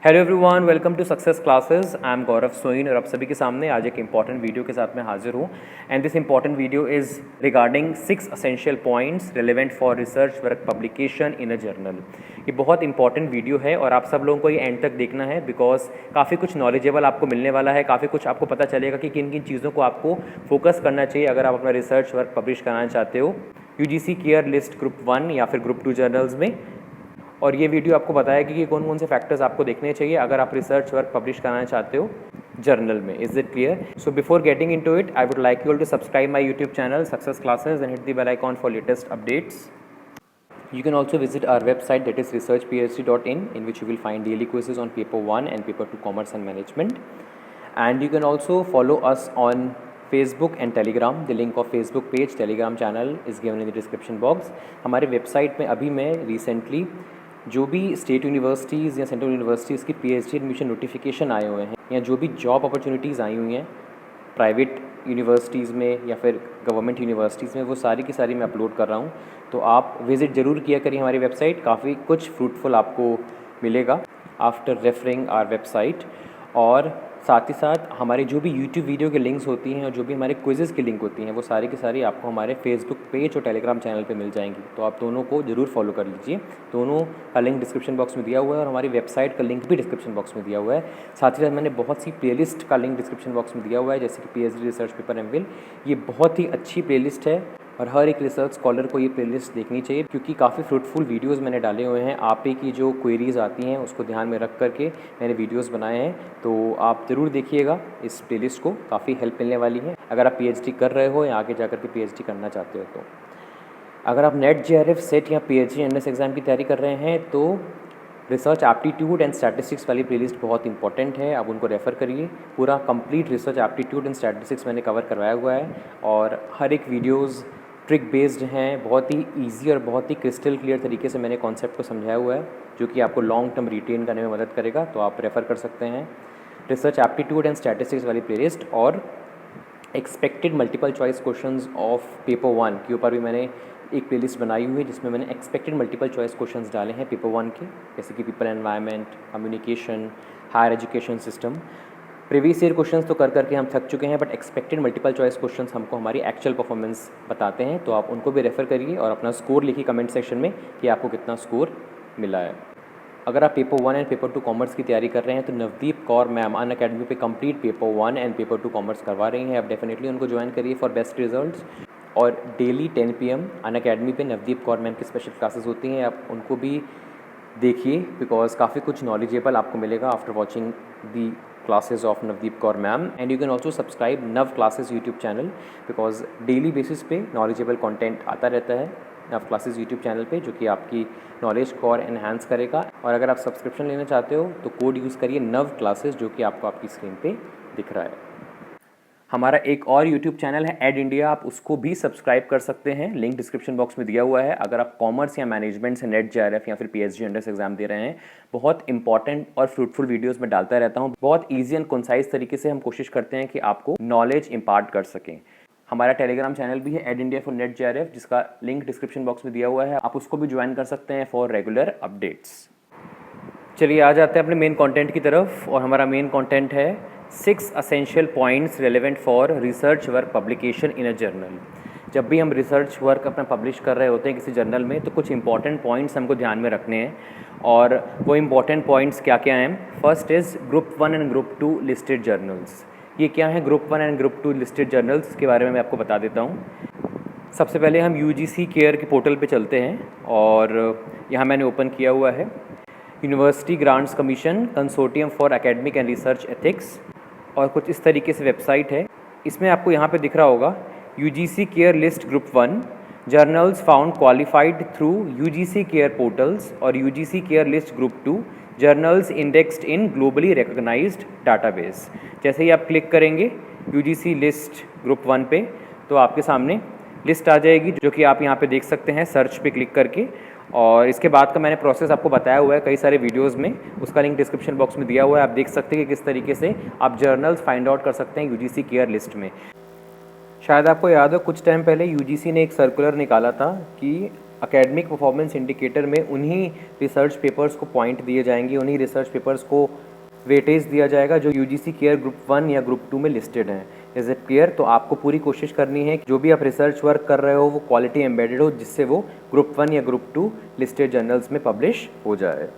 Hello everyone, welcome to success classes. I am Gaurav Soin और आप सभी के सामने आज एक इंपॉर्टेंट वीडियो के साथ मैं हाजिर हूँ। And this important video is regarding 6 essential points relevant for research work publication in a journal. ये बहुत इंपॉर्टेंट वीडियो है और आप सब लोगों को ये एंड तक देखना है बिकॉज काफ़ी कुछ नॉलेजेबल आपको मिलने वाला है। काफ़ी कुछ आपको पता चलेगा कि किन किन चीज़ों को आपको फोकस करना चाहिए अगर आप अपना रिसर्च वर्क पब्लिश कराना चाहते हो यूजीसी केयर लिस्ट ग्रुप 1 या फिर ग्रुप 2 जर्नल्स में। और ये वीडियो आपको बताएगी कि कौन कौन से फैक्टर्स आपको देखने चाहिए अगर आप रिसर्च वर्क पब्लिश कराना चाहते हो जर्नल में। Is it clear? So before getting into it, I would like you all to subscribe my YouTube channel Success Classes and hit the bell icon for latest updates. You can also visit our website, that is researchphd.in, in which you will find daily quizzes on paper 1 and paper 2 commerce and management. And you can also follow us on Facebook and Telegram. The link of Facebook page, Telegram channel is given in the description box. हमारे website में अभी मैं recently जो भी state universities या central universities की PhD admission notification आए हुए हैं या जो भी जॉब अपॉर्चुनिटीज़ आई हुई हैं प्राइवेट यूनिवर्सिटीज़ में या फिर गवर्नमेंट यूनिवर्सिटीज़ में, वो सारी की सारी मैं अपलोड कर रहा हूँ। तो आप विज़िट ज़रूर किया करिए हमारी वेबसाइट, काफ़ी कुछ फ्रूटफुल आपको मिलेगा आफ्टर रेफरिंग आवर वेबसाइट। और साथ ही साथ हमारे जो भी यूट्यूब वीडियो के लिंक्स होती हैं और जो भी हमारे क्विज़ेज़ की लिंक होती हैं वो सारी की सारी आपको हमारे फेसबुक पेज और टेलीग्राम चैनल पे मिल जाएंगी। तो आप दोनों को ज़रूर फॉलो कर लीजिए। दोनों का लिंक डिस्क्रिप्शन बॉक्स में दिया हुआ है और हमारी वेबसाइट का लिंक भी डिस्क्रिप्शन बॉक्स में दिया हुआ है। साथ ही साथ मैंने बहुत सी प्लेलिस्ट का लिंक डिस्क्रिप्शन बॉक्स में दिया हुआ है, जैसे कि पीएचडी रिसर्च पेपर एमफिल। ये बहुत ही अच्छी प्लेलिस्ट है और हर एक रिसर्च स्कॉलर को ये प्लेलिस्ट देखनी चाहिए क्योंकि काफ़ी फ्रूटफुल वीडियोस मैंने डाले हुए हैं। आप ही की जो क्वेरीज़ आती हैं उसको ध्यान में रख करके मैंने वीडियोस बनाए हैं, तो आप ज़रूर देखिएगा इस प्लेलिस्ट को, काफ़ी हेल्प मिलने वाली है अगर आप पीएचडी कर रहे हो या आगे जाकर के पीएचडी करना चाहते हो। तो अगर आप नेट जेआरएफ सेट या पीएचडी एंट्रेंस एग्ज़ाम की तैयारी कर रहे हैं तो रिसर्च एप्टीट्यूड एंड स्टैटिस्टिक्स वाली प्लेलिस्ट बहुत इंपॉर्टेंट है, आप उनको रेफ़र करिए। पूरा complete research aptitude and statistics मैंने कवर करवाया हुआ है और हर एक वीडियोज़ ट्रिक बेस्ड हैं, बहुत ही ईजी और बहुत ही क्रिस्टल क्लियर तरीके से मैंने कॉन्सेप्ट को समझाया हुआ है जो कि आपको लॉन्ग टर्म रिटेन करने में मदद करेगा। तो आप रेफ़र कर सकते हैं रिसर्च एप्टीट्यूड एंड स्टैटिस्टिक्स वाली प्लेलिस्ट। और expected multiple choice questions of paper 1 के ऊपर भी मैंने एक प्लेलिस्ट बनाई हुई है जिसमें मैंने एक्सपेक्टेड मल्टीपल चॉइस क्वेश्चंस डाले हैं पेपर 1 के, जैसे कि people environment, communication, higher education system. Previous year questions तो कर करके हम थक चुके हैं, but expected multiple choice questions हमको हमारी एक्चुअल परफॉर्मेंस बताते हैं। तो आप उनको भी रेफ़र करिए और अपना स्कोर लिखिए कमेंट सेक्शन में कि आपको कितना स्कोर मिला है। अगर आप पेपर 1 एंड पेपर 2 कॉमर्स की तैयारी कर रहे हैं तो नवदीप कौर मैम अनअकैडमी पे complete paper 1 and paper 2 commerce करवा रही हैं। आप डेफिनेटली उनको ज्वाइन करिए फॉर बेस्ट रिजल्ट्स। और डेली 10 PM अनअकैडमी पे नवदीप कौर मैम की स्पेशल क्लासेस होती हैं, आप उनको भी देखिए बिकॉज काफ़ी कुछ नॉलेजेबल आपको मिलेगा after watching the classes of Navdeep Kaur ma'am. And you can also subscribe Nav Classes YouTube channel because daily basis पे knowledgeable content आता रहता है नव क्लासेस यूट्यूब चैनल पे, जो कि आपकी नॉलेज को और एनहांस करेगा। और अगर आप सब्सक्रिप्शन लेना चाहते हो तो कोड यूज़ करिए नव क्लासेस, जो कि आपको आपकी स्क्रीन पे दिख रहा है। हमारा एक और यूट्यूब चैनल है एड इंडिया, आप उसको भी सब्सक्राइब कर सकते हैं, लिंक डिस्क्रिप्शन बॉक्स में दिया हुआ है। अगर आप कॉमर्स या मैनेजमेंट से नेट जेआरएफ या फिर पीएचडी एंट्रेंस एग्जाम दे रहे हैं, बहुत इंपॉर्टेंट और फ्रूटफुल वीडियोस में डालता रहता हूं। बहुत ईजी एंड कंसाइज तरीके से हम कोशिश करते हैं कि आपको नॉलेज इम्पार्ट कर सकें। हमारा टेलीग्राम चैनल भी है ed India for NET JRF, जिसका लिंक डिस्क्रिप्शन बॉक्स में दिया हुआ है, आप उसको भी ज्वाइन कर सकते हैं फॉर रेगुलर अपडेट्स। चलिए आ जाते हैं अपने मेन कंटेंट की तरफ और हमारा मेन कंटेंट है 6 essential points relevant for research work publication in a journal. जब भी हम रिसर्च वर्क अपना पब्लिश कर रहे होते हैं किसी जर्नल में तो कुछ इंपॉर्टेंट पॉइंट्स हमको ध्यान में रखने हैं। और वो इंपॉर्टेंट पॉइंट्स क्या क्या हैं? First is group 1 and group 2 listed journals. ये क्या है group 1 and group 2 listed journals के बारे में मैं आपको बता देता हूँ। सबसे पहले हम यूजीसी केयर के पोर्टल पे चलते हैं और यहाँ मैंने ओपन किया हुआ है university grants commission consortium for academic and research ethics, और कुछ इस तरीके से वेबसाइट है। इसमें आपको यहाँ पे दिख रहा होगा UGC care list group 1 journals found qualified through UGC CARE portals और UGC care list group 2 journals indexed in globally recognized database. जैसे ही आप क्लिक करेंगे यूजीसी लिस्ट ग्रुप 1 पे तो आपके सामने लिस्ट आ जाएगी, जो कि आप यहाँ पे देख सकते हैं सर्च पे क्लिक करके। और इसके बाद का मैंने प्रोसेस आपको बताया हुआ है कई सारे वीडियोस में, उसका लिंक डिस्क्रिप्शन बॉक्स में दिया हुआ है। आप देख सकते हैं कि किस तरीके से आप जर्नल्स फाइंड आउट कर सकते हैं यूजीसी केयर लिस्ट में। शायद आपको याद हो कुछ टाइम पहले यूजीसी ने एक सर्कुलर निकाला था कि एकेडमिक परफॉर्मेंस इंडिकेटर में उन्हीं रिसर्च पेपर्स को पॉइंट दिए जाएंगे, उन्हीं रिसर्च पेपर्स को वेटेज दिया जाएगा जो यूजीसी केयर ग्रुप 1 या ग्रुप 2 में लिस्टेड हैं। Is it clear? तो आपको पूरी कोशिश करनी है कि जो भी आप रिसर्च वर्क कर रहे हो वो क्वालिटी एम्बेडेड हो, जिससे वो ग्रुप 1 या ग्रुप 2 लिस्टेड जर्नल्स में पब्लिश हो जाए।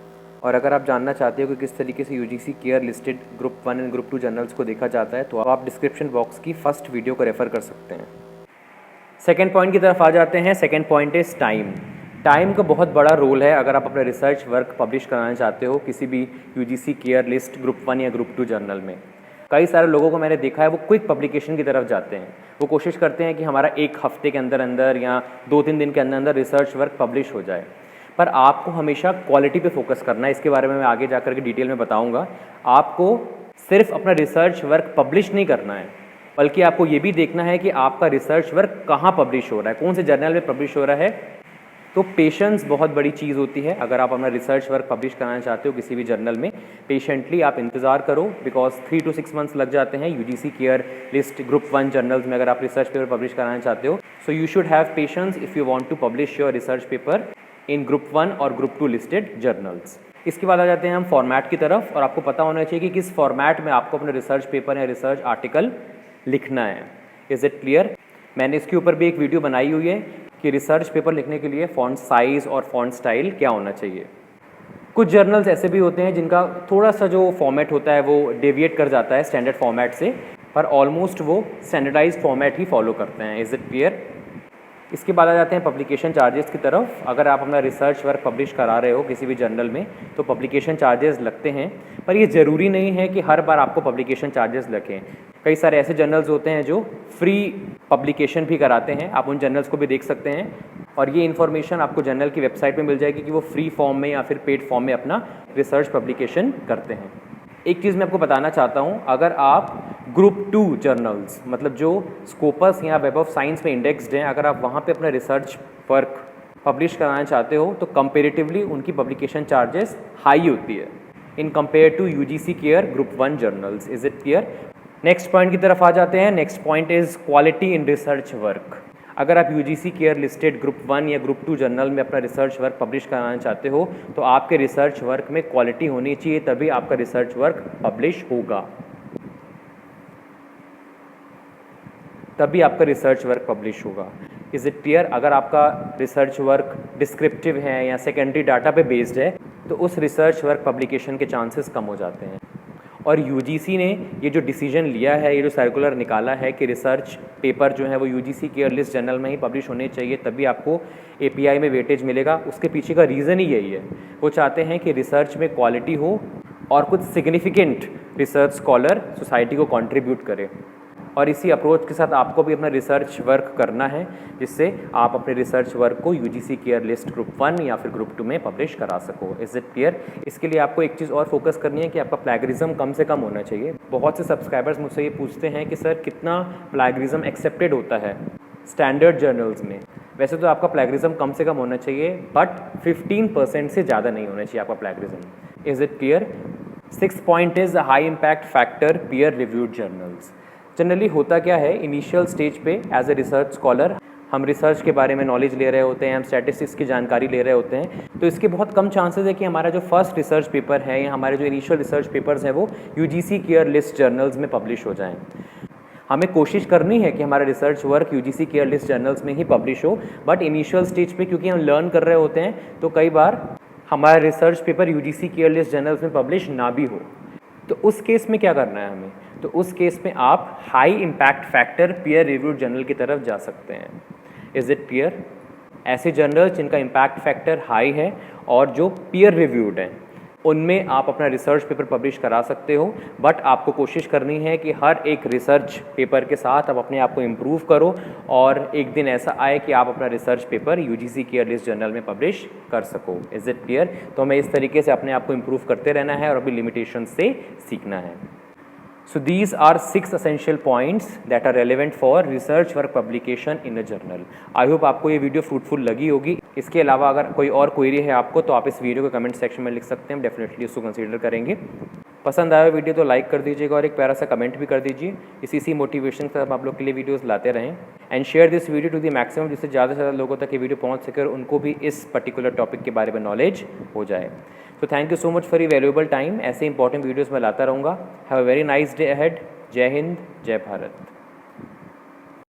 और अगर आप जानना चाहते हो कि किस तरीके से UGC care listed group 1 and group 2 journals को देखा जाता है, तो आप डिस्क्रिप्शन बॉक्स की फर्स्ट वीडियो को रेफ़र कर सकते हैं। सेकेंड पॉइंट की तरफ आ जाते हैं। Second point is time. Time का बहुत बड़ा रोल है अगर आप अपना रिसर्च वर्क पब्लिश कराना चाहते हो किसी भी यूजीसी केयर लिस्ट ग्रुप 1 या ग्रुप 2 जर्नल में। कई सारे लोगों को मैंने देखा है वो क्विक पब्लिकेशन की तरफ जाते हैं, वो कोशिश करते हैं कि हमारा एक हफ्ते के अंदर अंदर या 2-3 दिन के अंदर अंदर रिसर्च वर्क पब्लिश हो जाए। पर आपको हमेशा क्वालिटी पे फोकस करना है। इसके बारे में मैं आगे जाकर के डिटेल में बताऊंगा। आपको सिर्फ अपना रिसर्च वर्क पब्लिश नहीं करना है, बल्कि आपको ये भी देखना है कि आपका रिसर्च वर्क कहाँ पब्लिश हो रहा है, कौन से जर्नल में पब्लिश हो रहा है। तो पेशेंस बहुत बड़ी चीज़ होती है। अगर आप अपना रिसर्च वर्क पब्लिश कराना चाहते हो किसी भी जर्नल में, पेशेंटली आप इंतज़ार करो, बिकॉज 3 to 6 मंथ्स लग जाते हैं UGC care list group 1 journals में अगर आप रिसर्च पेपर पब्लिश कराना चाहते हो। So you should have patience if you want to publish your research paper in group 1 और ग्रुप 2 लिस्टेड जर्नल्स। इसके बाद आ जाते हैं हम फॉर्मेट की तरफ, और आपको पता होना चाहिए कि किस फॉर्मेट में आपको अपना रिसर्च पेपर या रिसर्च आर्टिकल लिखना है। Is it clear? मैंने इसके ऊपर भी एक वीडियो बनाई हुई है कि रिसर्च पेपर लिखने के लिए फ़ॉन्ट साइज़ और फ़ॉन्ट स्टाइल क्या होना चाहिए। कुछ जर्नल्स ऐसे भी होते हैं जिनका थोड़ा सा जो फॉर्मेट होता है वो डेविएट कर जाता है स्टैंडर्ड फॉर्मेट से, पर ऑलमोस्ट वो स्टैंडर्डाइज फॉर्मेट ही फॉलो करते हैं। Is it clear? इसके बाद आ जाते हैं पब्लिकेशन चार्जेस की तरफ। अगर आप अपना रिसर्च वर्क पब्लिश करा रहे हो किसी भी जर्नल में तो पब्लिकेशन चार्जेस लगते हैं, पर ये ज़रूरी नहीं है कि हर बार आपको पब्लिकेशन चार्जेस लगें। कई सारे ऐसे जर्नल्स होते हैं जो फ्री पब्लिकेशन भी कराते हैं, आप उन जर्नल्स को भी देख सकते हैं, और ये इन्फॉर्मेशन आपको जर्नल की वेबसाइट पे मिल जाएगी कि वो फ्री फॉर्म में या फिर पेड फॉर्म में अपना रिसर्च पब्लिकेशन करते हैं। एक चीज़ मैं आपको बताना चाहता हूँ, अगर आप ग्रुप 2 जर्नल्स मतलब जो स्कोपस या वेब ऑफ साइंस में इंडेक्स्ड हैं, अगर आप वहाँ पे अपना रिसर्च वर्क पब्लिश कराना चाहते हो तो कंपेरेटिवली उनकी पब्लिकेशन चार्जेस हाई होती है in compare to UGC care group 1 journals. Is it clear? Next point की तरफ आ जाते हैं। Next point is quality in research work. अगर आप यूजीसी केयर लिस्टेड ग्रुप 1 या ग्रुप 2 जर्नल में अपना रिसर्च वर्क पब्लिश कराना चाहते हो तो आपके रिसर्च वर्क में क्वालिटी होनी चाहिए, तभी आपका रिसर्च वर्क पब्लिश होगा, तभी आपका रिसर्च वर्क पब्लिश होगा। Is it clear? अगर आपका रिसर्च वर्क डिस्क्रिप्टिव है या सेकेंडरी डाटा पे बेस्ड है तो उस रिसर्च वर्क पब्लिकेशन के चांसेस कम हो जाते हैं। और यूजीसी ने ये जो डिसीजन लिया है, ये जो सर्कुलर निकाला है कि रिसर्च पेपर जो है वो यूजीसी केयर लिस्ट जर्नल में ही पब्लिश होने चाहिए तभी आपको एपीआई में वेटेज मिलेगा, उसके पीछे का रीज़न ही यही है। वो चाहते हैं कि रिसर्च में क्वालिटी हो और कुछ सिग्निफिकेंट रिसर्च स्कॉलर सोसाइटी को कंट्रीब्यूट करे, और इसी अप्रोच के साथ आपको भी अपना रिसर्च वर्क करना है जिससे आप अपने रिसर्च वर्क को यूजीसी केयर लिस्ट ग्रुप 1 या फिर ग्रुप 2 में पब्लिश करा सको। Is it clear? इसके लिए आपको एक चीज़ और फोकस करनी है कि आपका प्लैगरिज्म कम से कम होना चाहिए। बहुत से सब्सक्राइबर्स मुझसे ये पूछते हैं कि सर कितना प्लैगरिज्म एक्सेप्टेड होता है स्टैंडर्ड जर्नल्स में। वैसे तो आपका प्लैगरिज्म कम से कम होना चाहिए, बट 15% से ज़्यादा नहीं होना चाहिए आपका plagiarism. Is it clear? 6 point is high impact factor peer reviewed journals. Generally होता क्या है, इनिशियल स्टेज पे एज ए रिसर्च स्कॉलर हम रिसर्च के बारे में नॉलेज ले रहे होते हैं, हम स्टैटिस्टिक्स की जानकारी ले रहे होते हैं, तो इसके बहुत कम चांसेस है कि हमारा जो फर्स्ट रिसर्च पेपर है या हमारे जो इनिशियल रिसर्च पेपर्स हैं वो यूजीसी केयर लिस्ट जर्नल्स में पब्लिश हो जाएं। हमें कोशिश करनी है कि हमारा research work UGC care list journals में ही पब्लिश हो, बट इनिशियल स्टेज पे क्योंकि हम लर्न कर रहे होते हैं तो कई बार हमारा research paper UGC care list journals में पब्लिश ना भी हो। तो उस केस में क्या करना है हमें? तो उस केस में आप high impact factor peer reviewed journal की तरफ जा सकते हैं। Is it clear? ऐसे जर्नल जिनका इम्पैक्ट फैक्टर हाई है और जो पीयर रिव्यूड हैं उनमें आप अपना रिसर्च पेपर पब्लिश करा सकते हो, बट आपको कोशिश करनी है कि हर एक रिसर्च पेपर के साथ आप अपने आप को इम्प्रूव करो और एक दिन ऐसा आए कि आप अपना research paper UGC care list journal में पब्लिश कर सको। Is it clear? तो हमें इस तरीके से अपने आप को इम्प्रूव करते रहना है और अपनी लिमिटेशन से सीखना है। So these are 6 essential points that are relevant for research work publication in a journal. I hope आपको ये वीडियो फ्रूटफुल लगी होगी। इसके अलावा अगर कोई और क्वेरी है आपको तो आप इस वीडियो के कमेंट सेक्शन में लिख सकते हैं, हम डेफिनेटली उसको कंसीडर करेंगे। पसंद आया वीडियो तो लाइक कर दीजिएगा और एक प्यारा सा कमेंट भी कर दीजिए। इसी मोटिवेशन से हम आप लोग के लिए वीडियोस लाते रहें। And share this video to the maximum, जिससे ज़्यादा से ज़्यादा लोगों तक ये वीडियो पहुंच सके और उनको भी इस पर्टिकुलर टॉपिक के बारे में नॉलेज हो जाए। तो thank you so much for your valuable time. ऐसे इंपॉर्टेंट वीडियोज़ मैं लाता रहूँगा। Have a very nice day ahead. जय हिंद, जय भारत।